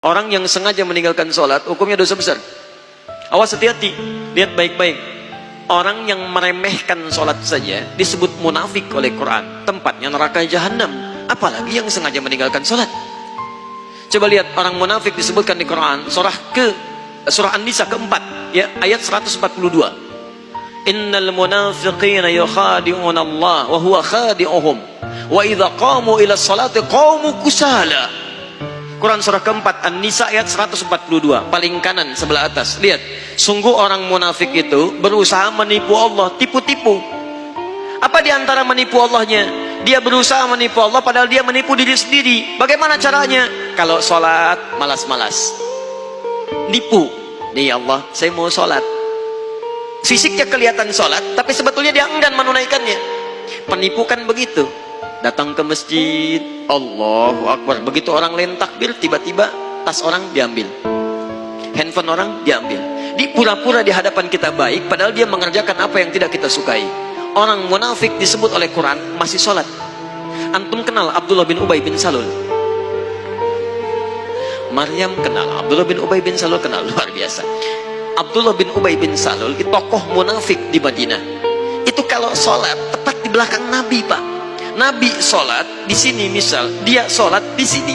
Orang yang sengaja meninggalkan sholat, hukumnya dosa besar. Awas, hati-hati, lihat baik-baik. Orang yang meremehkan sholat saja disebut munafik oleh Quran, tempatnya neraka jahanam. Apalagi yang sengaja meninggalkan sholat. Coba lihat, orang munafik disebutkan di Quran, surah An-Nisa keempat, ya, ayat 142. Innal munafiqina yukhadi'una Allah wa huwa khadi'uhum wa idza qamu ila sholati qamu kusala. Quran surah keempat An-Nisa ayat 142, paling kanan sebelah atas. Lihat, sungguh orang munafik itu berusaha menipu Allah, tipu-tipu. Apa diantara menipu Allahnya? Dia berusaha menipu Allah padahal dia menipu diri sendiri. Bagaimana caranya? Kalau sholat malas-malas, nipu. Nih Allah, saya mau sholat. Fisiknya kelihatan sholat, tapi sebetulnya dia enggan menunaikannya. Penipu kan begitu. Datang ke masjid, Allahu Akbar, begitu orang lain takbir, tiba-tiba tas orang diambil, handphone orang diambil. Di pura-pura di hadapan kita baik, padahal dia mengerjakan apa yang tidak kita sukai. Orang munafik disebut oleh Quran masih sholat. Antum kenal Abdullah bin Ubay bin Salul? Maryam kenal, Abdullah bin Ubay bin Salul kenal, luar biasa. Abdullah bin Ubay bin Salul itu tokoh munafik di Madinah. Itu kalau sholat tepat di belakang Nabi, Pak. Nabi sholat di sini, misal dia sholat di sini.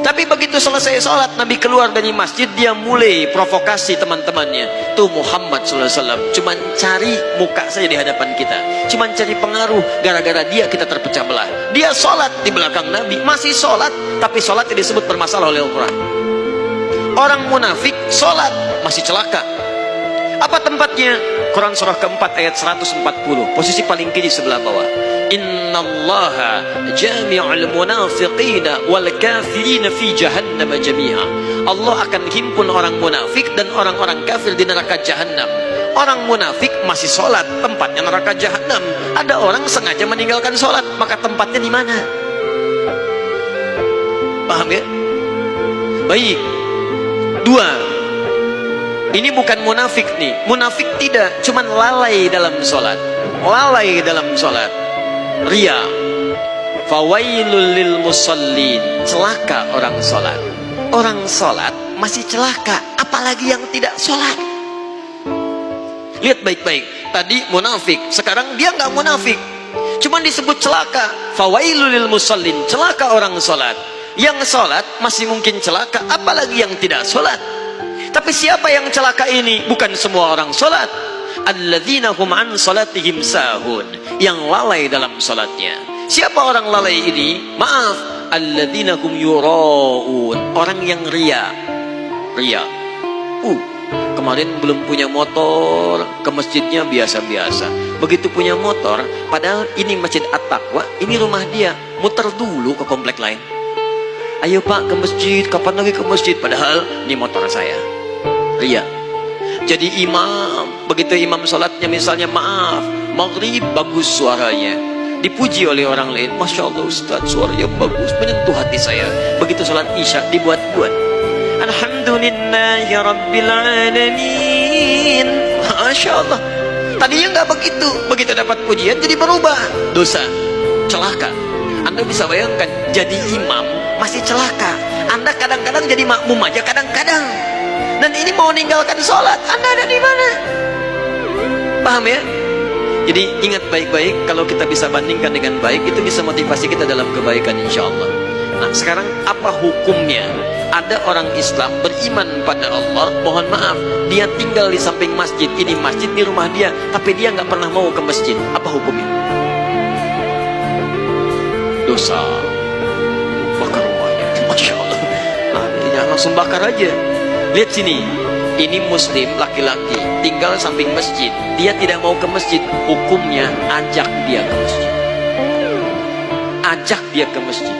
Tapi begitu selesai sholat, Nabi keluar dari masjid, dia mulai provokasi teman-temannya. Tuh Muhammad SAW cuman cari muka saja di hadapan kita, cuman cari pengaruh. Gara-gara dia kita terpecah belah. Dia sholat di belakang Nabi, masih sholat, tapi sholatnya disebut bermasalah oleh Al-Quran. Orang munafik sholat masih celaka. Apa tempatnya? Quran surah keempat ayat 140, posisi paling kiri sebelah bawah. Innallaha jami'ul munafiqina wal kafirina fi jahannam jami'a. Allah akan himpun orang munafik dan orang-orang kafir di neraka jahanam. Orang munafik masih sholat, tempatnya neraka jahanam. Ada orang sengaja meninggalkan sholat, maka tempatnya di mana? Paham ya? Baik. Dua, ini bukan munafik nih. Munafik tidak, cuman lalai dalam sholat. Lalai dalam sholat. Ria. Fawailul lil musallin. Celaka orang sholat. Orang sholat masih celaka, apalagi yang tidak sholat. Lihat baik-baik. Tadi munafik, sekarang dia nggak munafik, cuman disebut celaka. Fawailul lil musallin. Celaka orang sholat. Yang sholat masih mungkin celaka, apalagi yang tidak sholat. Tapi siapa yang celaka ini? Bukan semua orang sholat. Alladzina hum an salatihim sahun. Yang lalai dalam sholatnya. Siapa orang lalai ini? Maaf, alladzina hum yura'un. Orang yang ria. Ria. Kemarin belum punya motor, ke masjidnya biasa-biasa. Begitu punya motor, padahal ini Masjid At-Taqwa, ini rumah dia, muter dulu ke komplek lain. Ayo Pak ke masjid, kapan lagi ke masjid? Padahal ini motor saya. Ria. Jadi imam, begitu imam sholatnya misalnya maaf, maghrib bagus suaranya, dipuji oleh orang lain, Masya Allah Ustaz suaranya bagus, menyentuh hati saya. Begitu sholat isya dibuat-buat, Alhamdulillahi Rabbil Alamin, Masya Allah. Tadinya nggak begitu, begitu dapat pujian jadi berubah. Dosa, celaka. Anda bisa bayangkan, jadi imam masih celaka. Anda kadang-kadang jadi makmum aja kadang-kadang. Dan ini mau meninggalkan sholat, Anda ada di mana? Paham ya? Jadi ingat baik-baik, kalau kita bisa bandingkan dengan baik, itu bisa motivasi kita dalam kebaikan insya Allah. Nah sekarang apa hukumnya? Ada orang Islam beriman pada Allah, mohon maaf, dia tinggal di samping masjid, ini masjid di rumah dia, tapi dia nggak pernah mau ke masjid. Apa hukumnya? Dosa. Bakar rumahnya, Masya Allah. Nah, ya, langsung bakar aja. Lihat sini, ini muslim laki-laki tinggal samping masjid, dia tidak mau ke masjid. Hukumnya ajak dia ke masjid. Ajak dia ke masjid.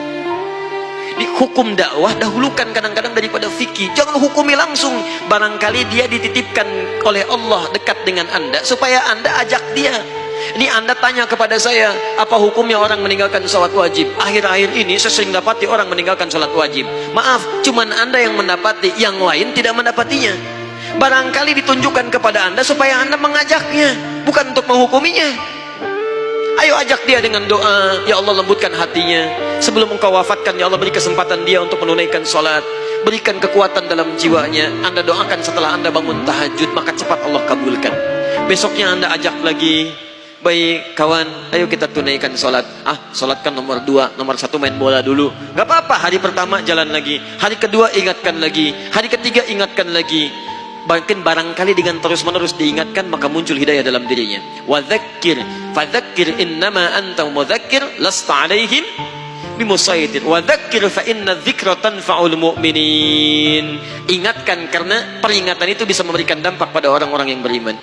Di hukum dakwah dahulukan kadang-kadang daripada fikih. Jangan hukumi langsung. Barangkali dia dititipkan oleh Allah dekat dengan Anda, supaya Anda ajak dia. Ini Anda tanya kepada saya, apa hukumnya orang meninggalkan sholat wajib? Akhir-akhir ini saya sering dapati orang meninggalkan sholat wajib. Maaf, cuman Anda yang mendapati, yang lain tidak mendapatinya. Barangkali ditunjukkan kepada Anda supaya Anda mengajaknya, bukan untuk menghukuminya. Ayo ajak dia dengan doa, ya Allah lembutkan hatinya. Sebelum engkau wafatkan, ya Allah beri kesempatan dia untuk menunaikan sholat. Berikan kekuatan dalam jiwanya. Anda doakan setelah Anda bangun tahajud, maka cepat Allah kabulkan. Besoknya Anda ajak lagi, baik kawan, ayo kita tunaikan sholat. Sholat kan nomor 2, nomor 1 main bola dulu. Gak apa-apa, hari pertama jalan lagi, hari kedua ingatkan lagi, hari ketiga ingatkan lagi. Bahkan barangkali dengan terus-menerus diingatkan, maka muncul hidayah dalam dirinya. Wadzakir, fadzakir innama anta mudzakir lasta alaihim bimusaitir. Wadzakir fa inna dzikra tanfa'ul mu'minin. Ingatkan karena peringatan itu bisa memberikan dampak pada orang-orang yang beriman.